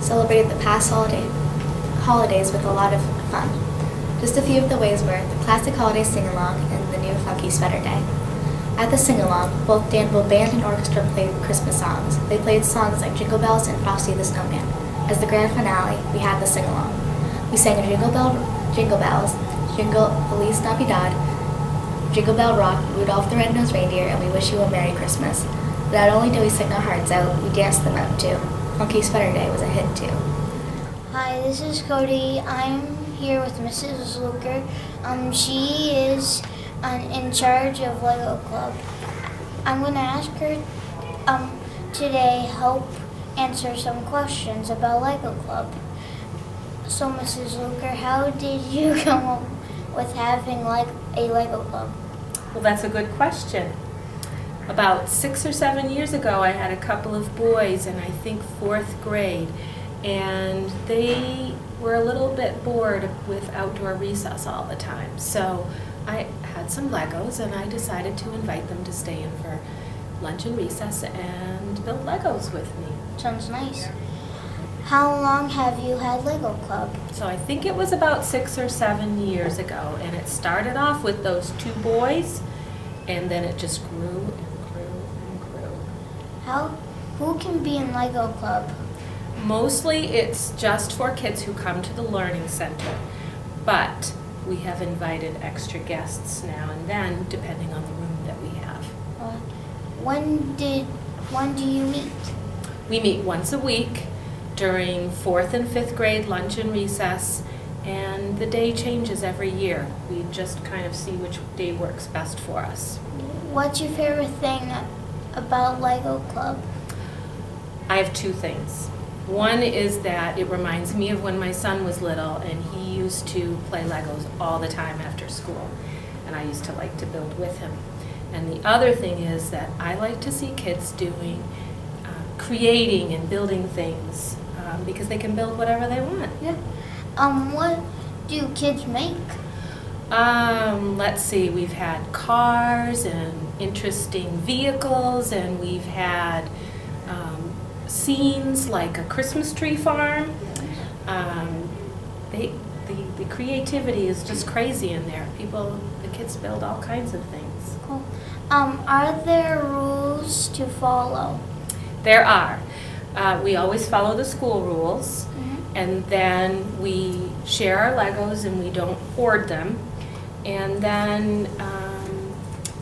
celebrated the past holidays with a lot of fun. Just a few of the ways were the classic holiday sing-along and the new funky sweater day. At the sing-along, both Danville band and orchestra played Christmas songs. They played songs like Jingle Bells and Frosty the Snowman. As the grand finale, we had the sing-along. We sang a Jingle Bells, Jingle Feliz Navidad, Jingle Bell Rock, Rudolph the Red-Nosed Reindeer, and We Wish You a Merry Christmas. Not only did we sing our hearts out, we danced them out too. Funky Sweater Day was a hit too. Hi, this is Cody. I'm here with Mrs. Luker. She is in charge of Lego Club. I'm going to ask her today help answer some questions about Lego Club. So, Mrs. Luker, how did you come up with having a Lego Club? Well, that's a good question. About 6 or 7 years ago, I had a couple of boys in, I think, 4th grade, and they were a little bit bored with outdoor recess all the time. So I had some Legos, and I decided to invite them to stay in for lunch and recess and build Legos with me. Sounds nice. How long have you had Lego Club? So I think it was about 6 or 7 years ago, and it started off with those 2 boys, and then it just grew and grew and grew. Who can be in Lego Club? Mostly it's just for kids who come to the Learning Center, but we have invited extra guests now and then, depending on the room that we have. When do you meet? We meet once a week during 4th and 5th grade lunch and recess, and the day changes every year. We just kind of see which day works best for us. What's your favorite thing about Lego Club? I have 2 things. One is that it reminds me of when my son was little, and he used to play Legos all the time after school, and I used to like to build with him. And the other thing is that I like to see kids doing, creating and building things, because they can build whatever they want. Yeah. What do kids make? Let's see, we've had cars and interesting vehicles, and we've had scenes like a Christmas tree farm. The creativity is just crazy in there. The kids build all kinds of things. Cool. Are there rules to follow? There are. We always follow the school rules, and then we share our Legos and we don't hoard them. And then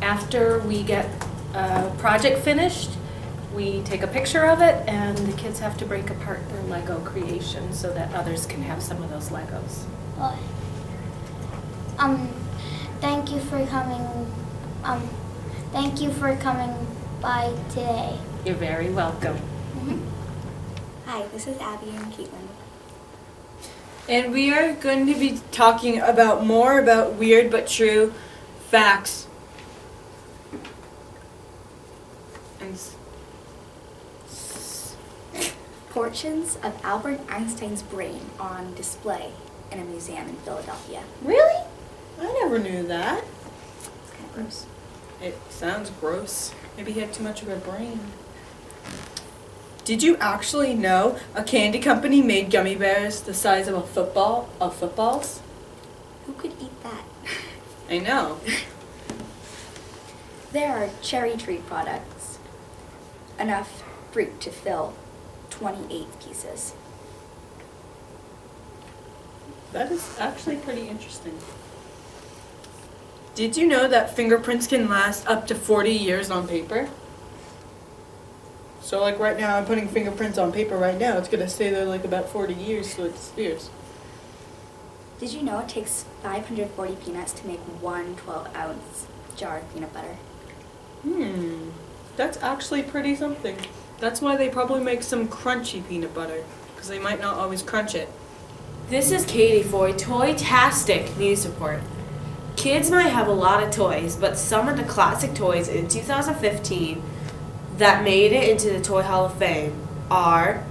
after we get a project finished, we take a picture of it, and the kids have to break apart their Lego creation so that others can have some of those Legos. Thank you for coming. Thank you for coming by today. You're very welcome. Hi, this is Abby and Caitlin. And we are going to be talking more about weird but true facts. Portions of Albert Einstein's brain are on display in a museum in Philadelphia. Really? I never knew that. It's kind of gross. It sounds gross. Maybe he had too much of a brain. Did you actually know a candy company made gummy bears the size of footballs? Who could eat that? I know. There are cherry tree products. Enough fruit to fill 28 pieces. That is actually pretty interesting. Did you know that fingerprints can last up to 40 years on paper? So like right now, I'm putting fingerprints on paper right now. It's going to stay there like about 40 years so it disappears. Did you know it takes 540 peanuts to make one 12-ounce jar of peanut butter? That's actually pretty something. That's why they probably make some crunchy peanut butter, because they might not always crunch it. This is Katie for Toy-tastic News Report. Kids might have a lot of toys, but some of the classic toys in 2015 that made it into the Toy Hall of Fame are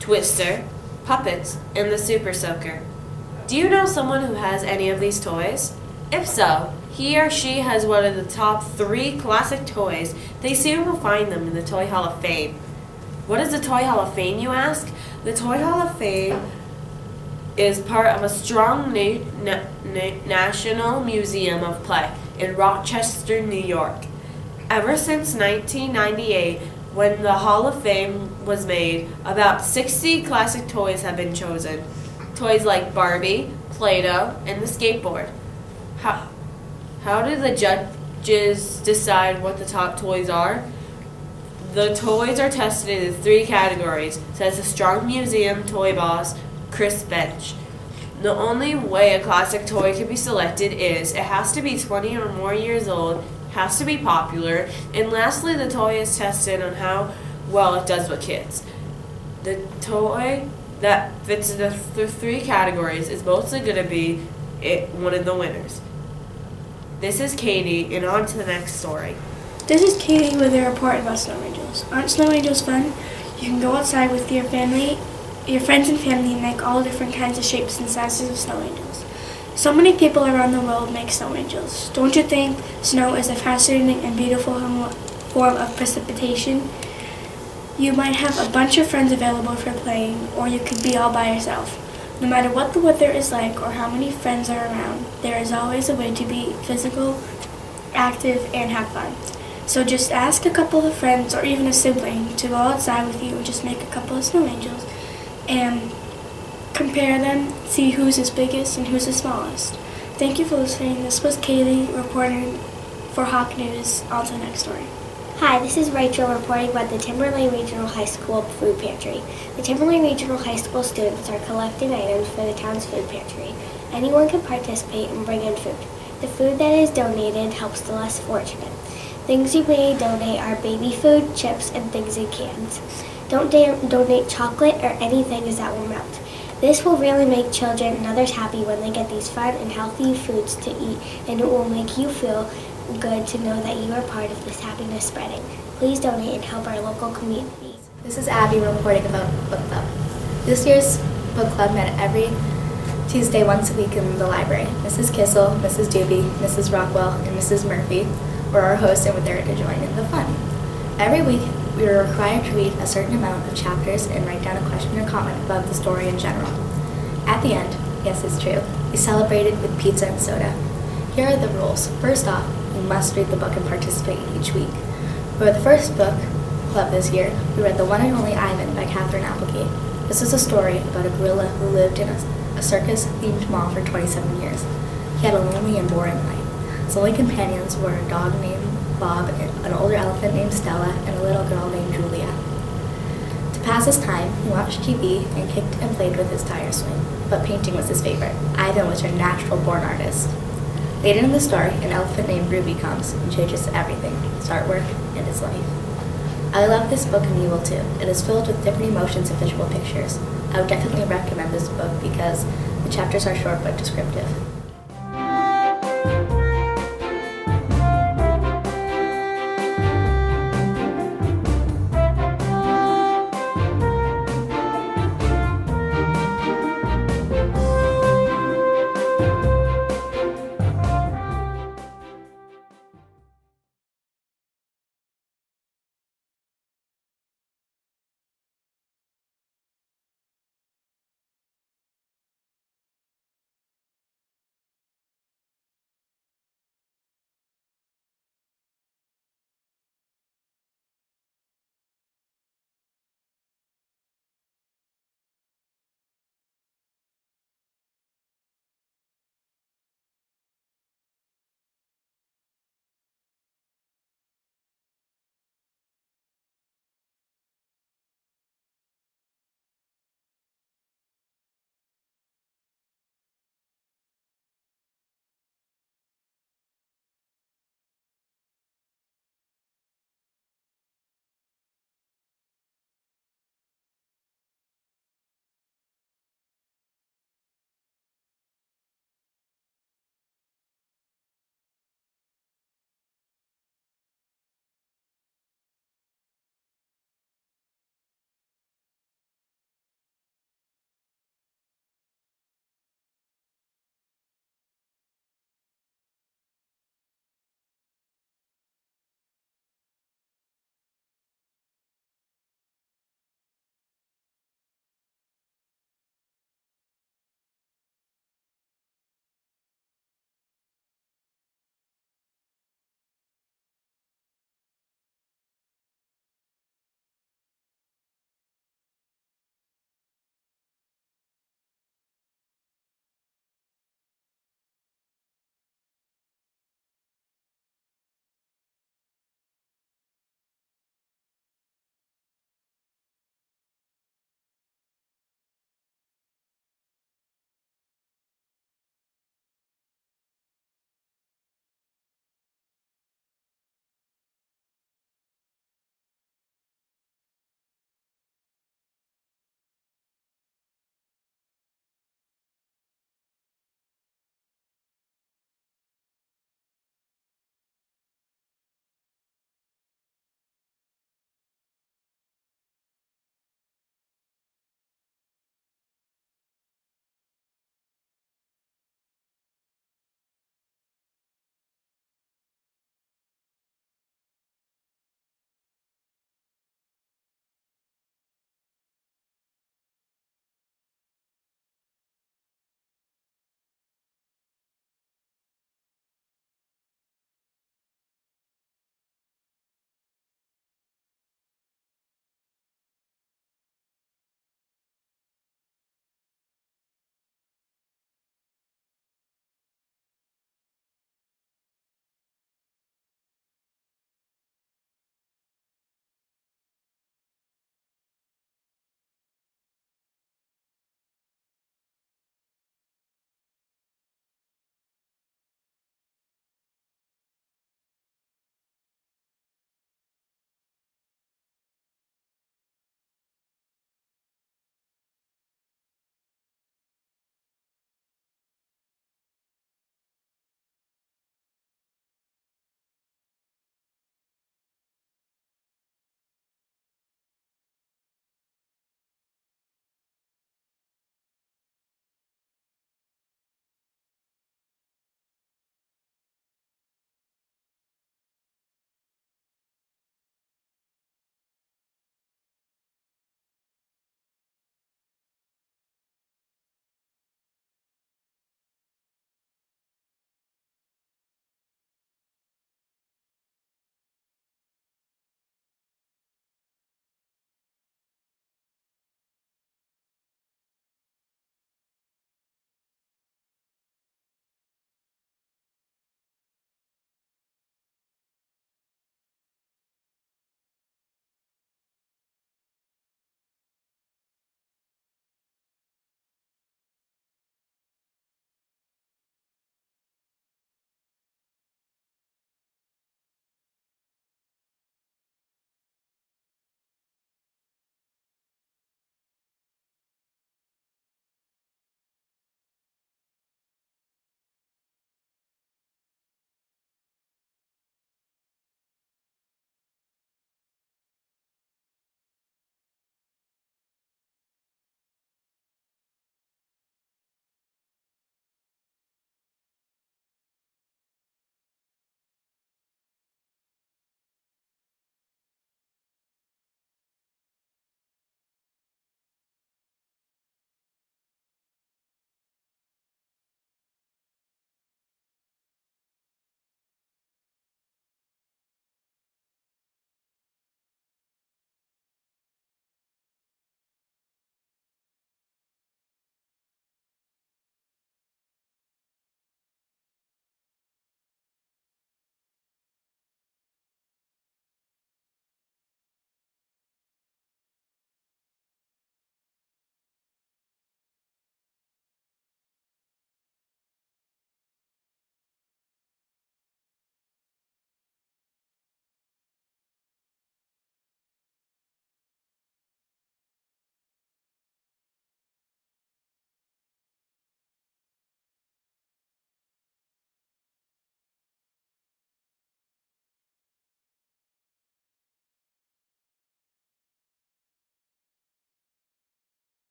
Twister, Puppets, and the Super Soaker. Do you know someone who has any of these toys? If so, he or she has one of the top 3 classic toys. They soon will find them in the Toy Hall of Fame. What is the Toy Hall of Fame, you ask? The Toy Hall of Fame is part of a strong National Museum of Play in Rochester, New York. Ever since 1998, when the Hall of Fame was made, about 60 classic toys have been chosen. Toys like Barbie, Play-Doh, and the skateboard. How do the judges decide what the top toys are? The toys are tested in 3 categories, says the Strong Museum toy boss, Chris Bench. The only way a classic toy can be selected is it has to be 20 or more years old, has to be popular, and lastly, the toy is tested on how well it does with kids. The toy that fits in the 3 categories is mostly going to be one of the winners. This is Katie, and on to the next story. This is Katie with a report about snow angels. Aren't snow angels fun? You can go outside with your friends and family, and make all different kinds of shapes and sizes of snow angels. So many people around the world make snow angels. Don't you think snow is a fascinating and beautiful form of precipitation? You might have a bunch of friends available for playing, or you could be all by yourself. No matter what the weather is like or how many friends are around, there is always a way to be physical, active, and have fun. So just ask a couple of friends or even a sibling to go outside with you and just make a couple of snow angels and compare them, see who's the biggest and who's the smallest. Thank you for listening. This was Kaylee reporting for Hawke News. On to the next story. Hi, this is Rachel reporting about the Timberlane Regional High School Food Pantry. The Timberlane Regional High School students are collecting items for the town's food pantry. Anyone can participate and bring in food. The food that is donated helps the less fortunate. Things you may donate are baby food, chips, and things in cans. Don't donate chocolate or anything as that will melt. This will really make children and others happy when they get these fun and healthy foods to eat, and it will make you feel good to know that you are part of this happiness spreading. Please donate and help our local community. This is Abby reporting about book club. This year's book club met every Tuesday once a week in the library. Mrs. Kissel, Mrs. Doobie, Mrs. Rockwell, and Mrs. Murphy were our hosts and were there to join in the fun. Every week, we were required to read a certain amount of chapters and write down a question or comment about the story in general. At the end, yes, it's true, we celebrated with pizza and soda. Here are the rules. First off, you must read the book and participate each week. For the first book club this year, we read The One and Only Ivan by Catherine Applegate. This is a story about a gorilla who lived in a circus-themed mall for 27 years. He had a lonely and boring life. His only companions were a dog named Bob, an older elephant named Stella, and a little girl named Julia. To pass his time, he watched TV and kicked and played with his tire swing, but painting was his favorite. Ivan was a natural-born artist. Later in the story, an elephant named Ruby comes and changes everything, his artwork and his life. I love this book and you will too. It is filled with different emotions and visual pictures. I would definitely recommend this book because the chapters are short but descriptive.